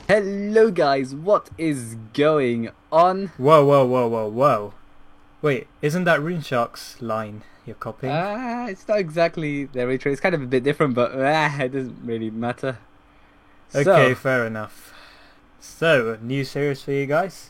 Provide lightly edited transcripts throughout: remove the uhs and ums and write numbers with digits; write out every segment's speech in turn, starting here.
Hello guys, what is going on? Whoa, whoa, whoa, whoa, whoa. Wait, isn't that RuneShark's line you're copying? It's not exactly the retro, it's kind of a bit different, but it doesn't really matter. Okay, So, fair enough. So, new series for you guys.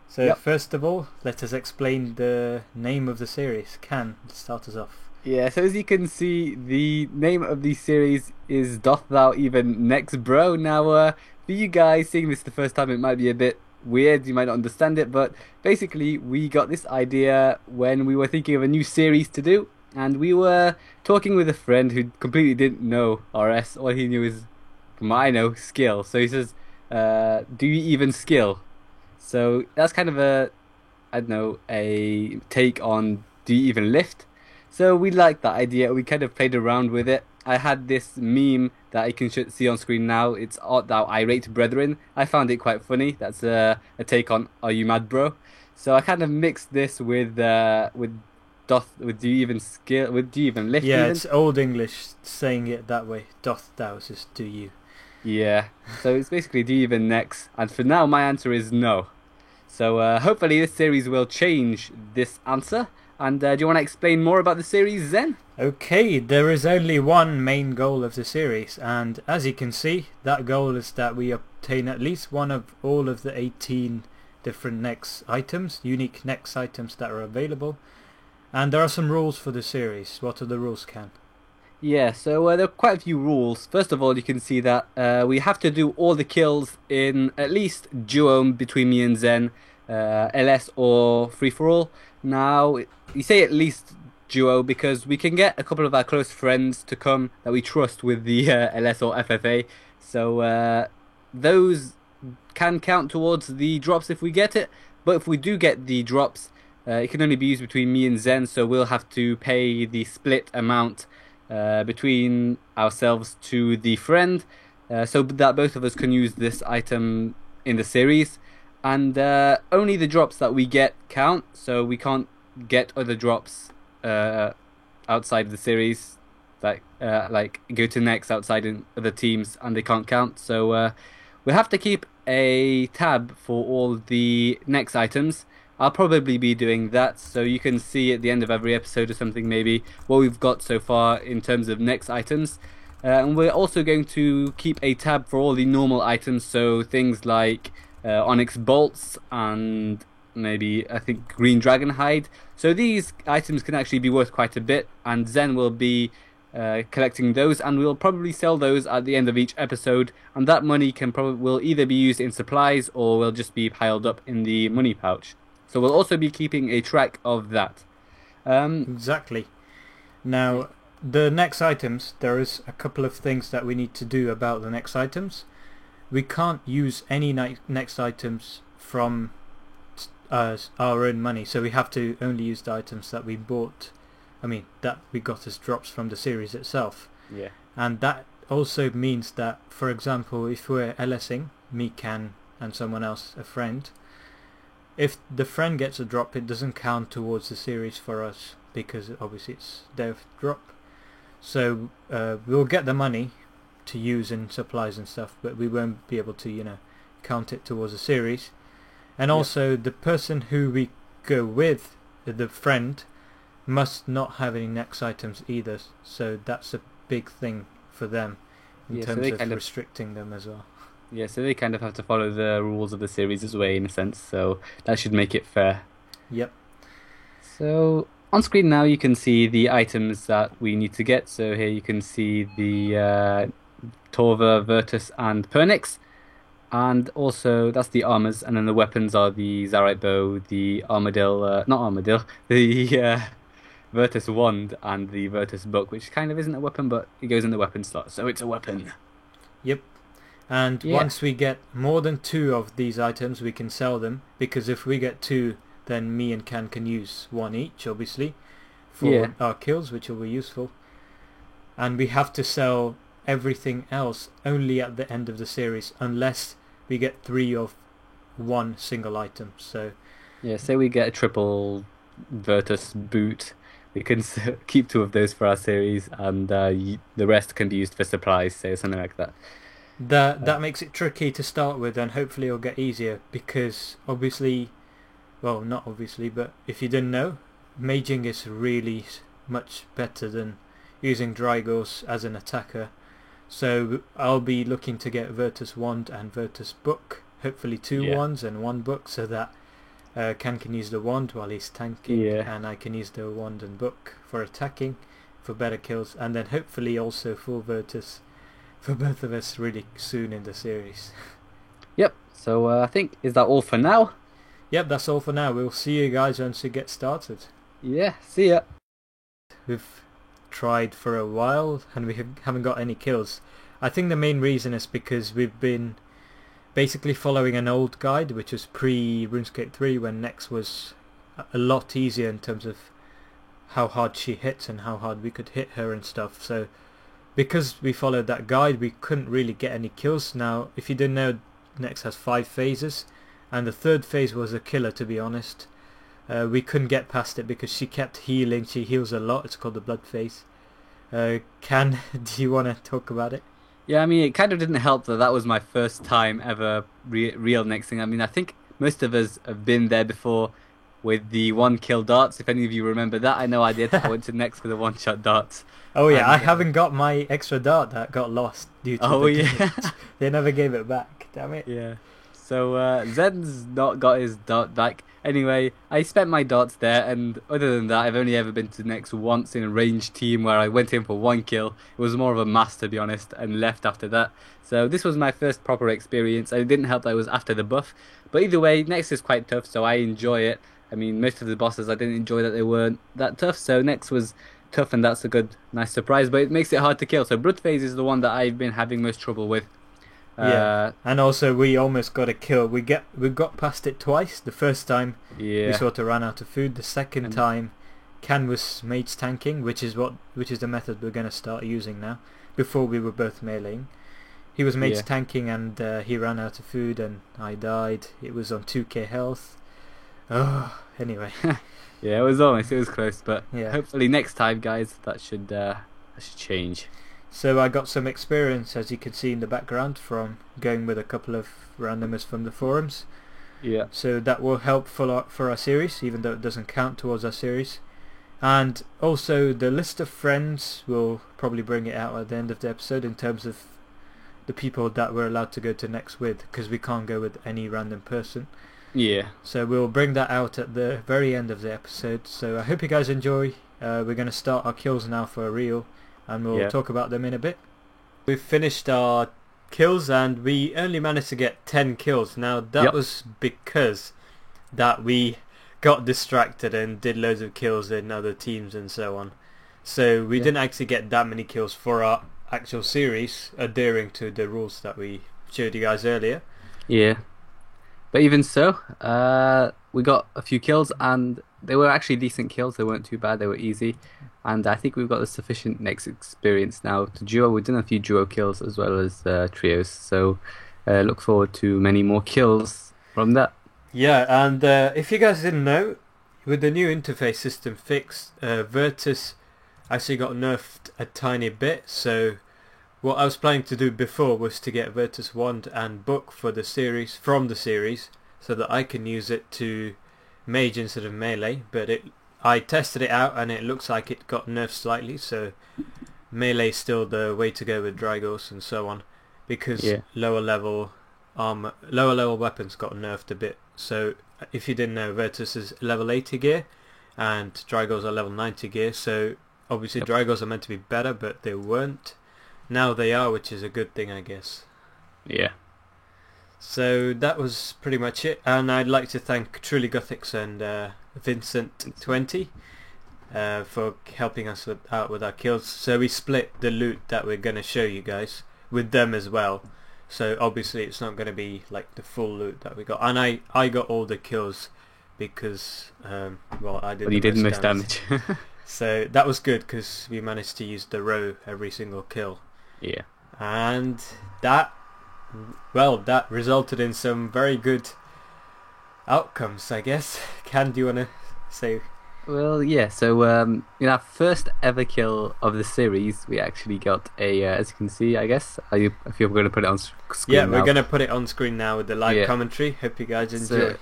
So, yep. first of all, let us explain the name of the series. Can start us off. Yeah, so as you can see, the name of the series is Doth Thou Even Next Bro? Now, for you guys seeing this the first time, it might be a bit weird, you might not understand it, but basically, we got this idea when we were thinking of a new series to do, and we were talking with a friend who completely didn't know RS. All he knew is, from what I know, skill. So he says, do you even skill? So that's kind of a, I don't know, a take on do you even lift? So we liked that idea. We kind of played around with it. I had this meme that you can see on screen now. It's Art Thou Irate Brethren. I found it quite funny. That's a take on Are You Mad Bro? So I kind of mixed this with do you even skill with do you even lift Yeah, even? it's Old English saying it that way. Doth thou is just do you. Yeah. So it's basically do you even next? And for now my answer is no. So hopefully this series will change this answer. And do you want to explain more about the series, Zen? Okay, there is only one main goal of the series, and as you can see, that goal is that we obtain at least one of all of the 18 different next items, unique next items that are available. And there are some rules for the series. What are the rules, Can? Yeah, so there are quite a few rules. First of all, you can see that we have to do all the kills in at least duo between me and Zen, LS or free for all. Now, you say at least duo because we can get a couple of our close friends to come that we trust with the LS or FFA. So those can count towards the drops if we get it. But if we do get the drops, it can only be used between me and Zen, so we'll have to pay the split amount between ourselves to the friend, so that both of us can use this item in the series. And only the drops that we get count, so we can't get other drops outside of the series, like go to next outside in other teams, and they can't count. So we have to keep a tab for all the next items. I'll probably be doing that, so you can see at the end of every episode or something, maybe what we've got so far in terms of next items. And we're also going to keep a tab for all the normal items, so things like Onyx Bolts and maybe I think Green Dragon Hide. So these items can actually be worth quite a bit, and Zen will be collecting those, and we'll probably sell those at the end of each episode, and that money will either be used in supplies or will just be piled up in the money pouch. So we'll also be keeping a track of that. Exactly. Now, the next items, there is a couple of things that we need to do about the next items. We can't use any next items from our own money, so we have to only use the items that we bought. I mean, that we got as drops from the series itself. Yeah. And that also means that, for example, if we're LSing, me, Can, and someone else, a friend, if the friend gets a drop, it doesn't count towards the series for us because obviously it's their drop. So we'll get the money to use in supplies and stuff, but we won't be able to, count it towards the series. And also the person who we go with, the friend, must not have any next items either. So that's a big thing for them in terms of restricting them as well. Yeah, so they kind of have to follow the rules of the series as well, in a sense, so that should make it fair. Yep. So, on screen now you can see the items that we need to get. So here you can see the Torva, Virtus, and Pernix. And also, that's the armors, and then the weapons are the Zarite Bow, the Armadil, not Armadil, the Virtus Wand, and the Virtus Book, which kind of isn't a weapon, but it goes in the weapon slot, so it's a weapon. Yep. And once we get more than 2 of these items, we can sell them, because if we get 2, then me and can use 1 each, obviously, for our kills, which will be useful. And we have to sell everything else only at the end of the series, unless we get 3 of one single item. So yeah, say we get a triple Virtus boot, we can keep 2 of those for our series, and the rest can be used for supplies, say, something like that. That makes it tricky to start with, and hopefully it'll get easier because obviously, well, not obviously, but if you didn't know, maging is really much better than using Drygos as an attacker. So I'll be looking to get Virtus Wand and Virtus Book, hopefully two wands and one book, so that Can use the wand while he's tanking, and I can use the wand and book for attacking, for better kills, and then hopefully also full Virtus for both of us really soon in the series. Yep, so I think, is that all for now? Yep, that's all for now. We'll see you guys once we get started. Yeah, see ya. We've tried for a while and we haven't got any kills. I think the main reason is because we've been basically following an old guide, which was pre-RuneScape 3, when Nex was a lot easier in terms of how hard she hits and how hard we could hit her and stuff. So because we followed that guide, we couldn't really get any kills. Now, if you didn't know, Nex has 5 phases, and the third phase was a killer, to be honest. We couldn't get past it because she kept healing. She heals a lot. It's called the blood phase. Do you want to talk about it? Yeah, I mean, it kind of didn't help that was my first time ever real Nexing. I mean, I think most of us have been there before with the 1-kill darts. If any of you remember that, I know I did. I went to Nex for the 1-shot darts. Oh yeah, and I haven't got my extra dart that got lost due to they never gave it back. Damn it. Yeah. So Zen's not got his dart back. Anyway, I spent my darts there, and other than that, I've only ever been to Nex once in a ranged team where I went in for 1 kill. It was more of a mass, to be honest, and left after that. So this was my first proper experience, and it didn't help that it was after the buff. But either way, Nex is quite tough, so I enjoy it. I mean, most of the bosses I didn't enjoy that they weren't that tough, so Nex was tough, and that's a good, nice surprise, but it makes it hard to kill. So Blood Phase is the one that I've been having most trouble with. Yeah, and also we almost got a kill. We got past it twice. The first time we sort of ran out of food. The second time, Can was mage tanking, which is the method we're going to start using now. Before we were both meleeing. He was mage tanking and he ran out of food and I died. It was on 2k health. Oh, anyway. Yeah, it was close, but hopefully next time, guys, that should change. So I got some experience, as you can see in the background, from going with a couple of randomers from the forums. Yeah. So that will help for our series, even though it doesn't count towards our series. And also the list of friends, will probably bring it out at the end of the episode in terms of the people that we're allowed to go to Nex with, because we can't go with any random person. Yeah. So we'll bring that out at the very end of the episode. So I hope you guys enjoy. We're going to start our kills now for real, and we'll talk about them in a bit. We've finished our kills and we only managed to get 10 kills. Now that was because that we got distracted and did loads of kills in other teams and so on. So we didn't actually get that many kills for our actual series, adhering to the rules that we showed you guys earlier. Yeah. But even so, we got a few kills, and they were actually decent kills. They weren't too bad. They were easy. And I think we've got the sufficient Nex experience now to duo. We've done a few duo kills as well as trios. So look forward to many more kills from that. Yeah, and if you guys didn't know, with the new interface system fixed, Virtus actually got nerfed a tiny bit. So what I was planning to do before was to get Virtus Wand and Book for the series, from the series, so that I can use it to mage instead of melee. But I tested it out and it looks like it got nerfed slightly, so melee is still the way to go with Drygos and so on, because lower level weapons got nerfed a bit. So if you didn't know, Virtus is level 80 gear and Drygos are level 90 gear, so obviously Drygos are meant to be better, but they weren't. Now they are, which is a good thing, I guess. Yeah. So that was pretty much it, and I'd like to thank Truly Gothics and Vincent20 for helping us out with our kills. So we split the loot that we're going to show you guys with them as well. So obviously it's not going to be like the full loot that we got. And I got all the kills because, I did you did most damage. So that was good because we managed to use the row every single kill. Yeah. And that resulted in some very good outcomes, I guess. Can, do you want to say? Well, yeah. So, in our first ever kill of the series, we actually got a, as you can see, I guess. If you're going to put it on Yeah, screen we're now. gonna put it on screen now with the live Yeah. commentary. Hope you guys So, enjoy.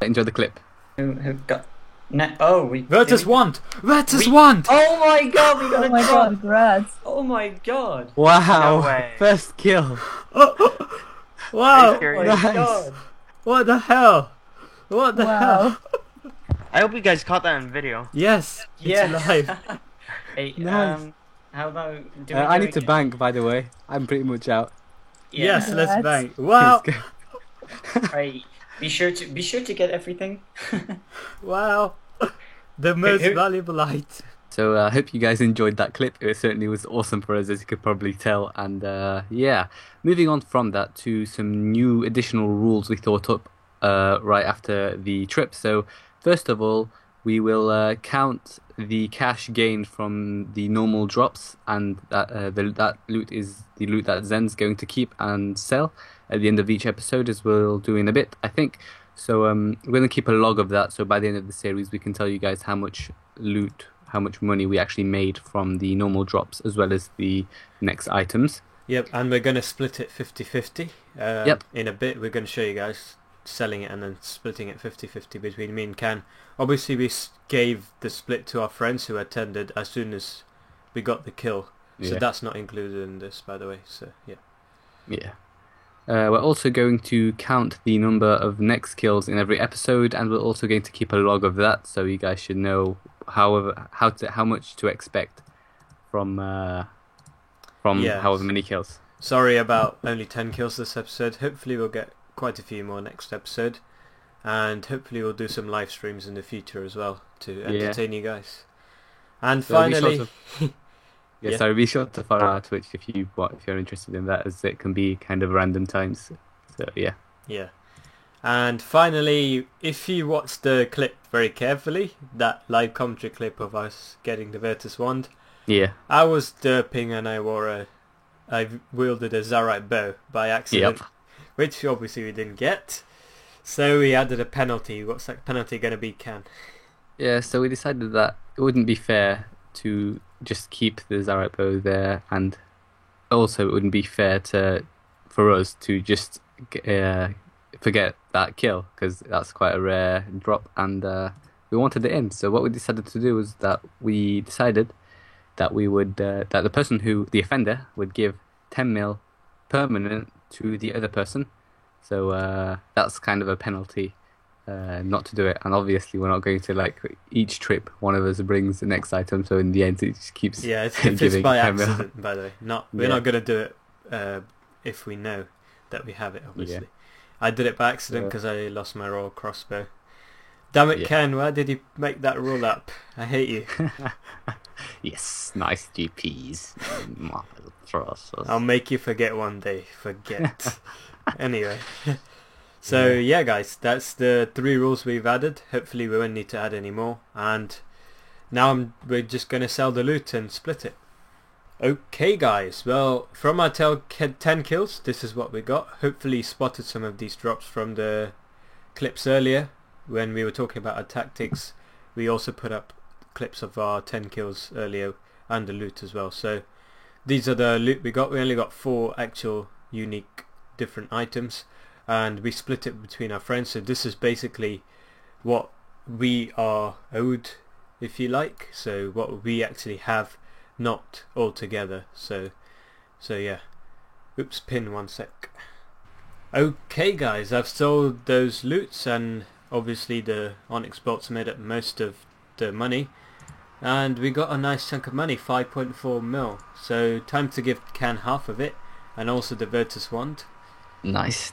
enjoy the clip. Who got? No, we. Virtus did we- want! Virtus we- want! Oh my god, we got Oh a my drop! god, congrats. Oh my god! Wow! No way. First kill. Wow! Are you Oh my serious? Nice. god! What the hell? What the hell? Wow. I hope you guys caught that on video. Yes, it's Yeah. alive. Hey, Nice. how about? Do I do need to bank, by the way. I'm pretty much out. Yeah. Yes, let's Congrats. bang. Wow! Let's go. Right. Be sure to get everything. Wow! The most who- valuable item. So I hope you guys enjoyed that clip. It certainly was awesome for us, as you could probably tell. And yeah, moving on from that to some new additional rules we thought up right after the trip. So first of all, we will count the cash gained from the normal drops, and that loot is the loot that Zen's going to keep and sell at the end of each episode, as we'll do in a bit, I think. So we're going to keep a log of that, so by the end of the series we can tell you guys how much loot, how much money we actually made from the normal drops as well as the next items. Yep, and we're gonna split it 50-50. Yep. In a bit, we're gonna show you guys selling it and then splitting it 50-50 between me and Ken. Obviously, we gave the split to our friends who attended as soon as we got the kill. So Yeah. that's not included in this, by the way. So yeah. Yeah. We're also going to count the number of next kills in every episode, and we're also going to keep a log of that, so you guys should know how much to expect from Yes. however many kills. Sorry about only 10 kills this episode. Hopefully we'll get quite a few more next episode. And hopefully we'll do some live streams in the future as well to entertain you guys. And So be finally... sure to- Yeah. So be sure to follow our Twitch if you're interested in that, as it can be kind of random times. So yeah. Yeah. And finally, if you watch the clip very carefully, that live commentary clip of us getting the Virtus wand, Yeah. I was derping and I wielded a Zarite bow by accident, Yep. which obviously we didn't get. So we added a penalty. What's that penalty going to be, Ken? Yeah, so we decided that it wouldn't be fair to just keep the Zarite bow there, and also it wouldn't be fair for us to just forget that kill, because that's quite a rare drop, and we wanted it in. So what we decided to do was that we decided that we would that the person the offender would give 10 mil permanent to the other person. So that's kind of a penalty not to do it, and obviously we're not going to, like, each trip one of us brings the next item, so in the end it just keeps Yeah, if it's giving by 10 mil. accident, by the way. We're Yeah. not going to do it if we know that we have it, obviously. I did it by accident Yeah. because I lost my royal crossbow. Damn it, Yeah. Ken, why did you make that rule up? I hate you. Yes, nice GPs. I'll make you forget one day. Forget. Anyway. So, yeah, guys, that's the 3 rules we've added. Hopefully we won't need to add any more. And now we're just going to sell the loot and split it. Okay, guys. Well, from our 10 kills, this is what we got. Hopefully you spotted some of these drops from the clips earlier. When we were talking about our tactics, we also put up clips of our 10 kills earlier and the loot as well. So these are the loot we got. We only got 4 actual unique different items, and we split it between our friends. So this is basically what we are owed, if you like. So what we actually have, not all together. So yeah. Oops, pin 1 sec. Okay, guys, I've sold those loots, and obviously the Onyx bolts made up most of the money, and we got a nice chunk of money, 5.4 mil. So time to give Can half of it, and also the Virtus wand. Nice.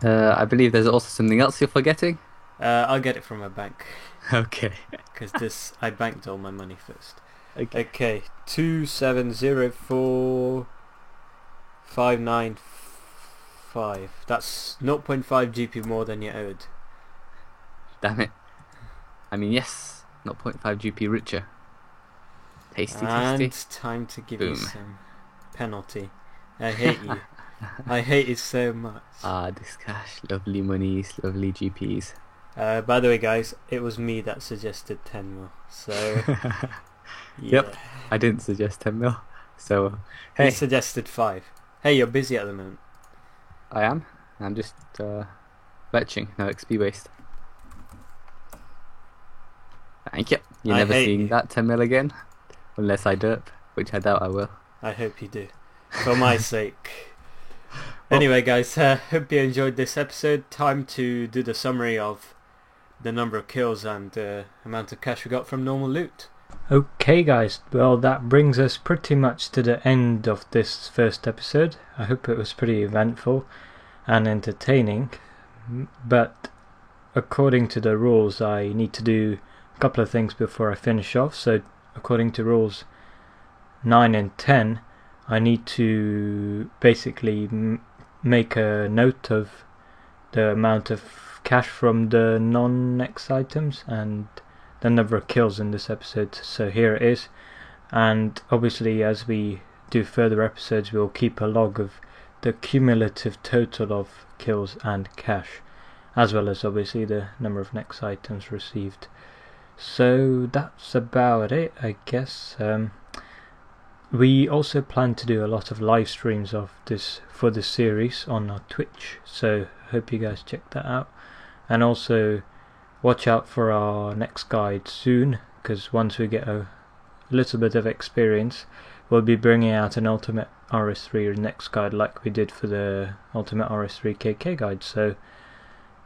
I believe there's also something else you're forgetting. I'll get it from my bank, Okay. because I banked all my money first. Okay. Okay, 2704595. That's 0.5 GP more than you're owed. Damn it. I mean, yes. 0.5 GP richer. Tasty. And time to give you Boom. some penalty. I hate you. I hate it so much. Ah, this cash. Lovely monies. Lovely GPs. By the way, guys, it was me that suggested 10 mil. So, yeah. Yep. I didn't suggest 10 mil. So, He hey, suggested 5. Hey, you're busy at the moment. I am. I'm just fetching. No XP waste. Thank you. You're I never hate seeing you. that 10 mil again. Unless I derp, which I doubt I will. I hope you do. For my sake. Anyway, guys, hope you enjoyed this episode. Time to do the summary of the number of kills and the amount of cash we got from normal loot. Okay, guys, well, that brings us pretty much to the end of this first episode. I hope it was pretty eventful and entertaining, but according to the rules I need to do a couple of things before I finish off. So according to rules 9 and 10, I need to basically make a note of the amount of cash from the non-X items and the number of kills in this episode. So here it is, and obviously as we do further episodes we'll keep a log of the cumulative total of kills and cash, as well as obviously the number of Next items received. So that's about it, I guess. We also plan to do a lot of live streams of this for this series on our Twitch, so hope you guys check that out. And also watch out for our next guide soon, because once we get a little bit of experience we'll be bringing out an Ultimate RS3 next guide like we did for the Ultimate RS3 KK guide.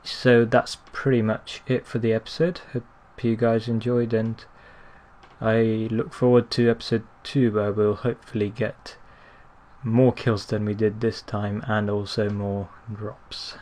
So that's pretty much it for the episode. Hope you guys enjoyed, and I look forward to episode 2 where we'll hopefully get more kills than we did this time and also more drops.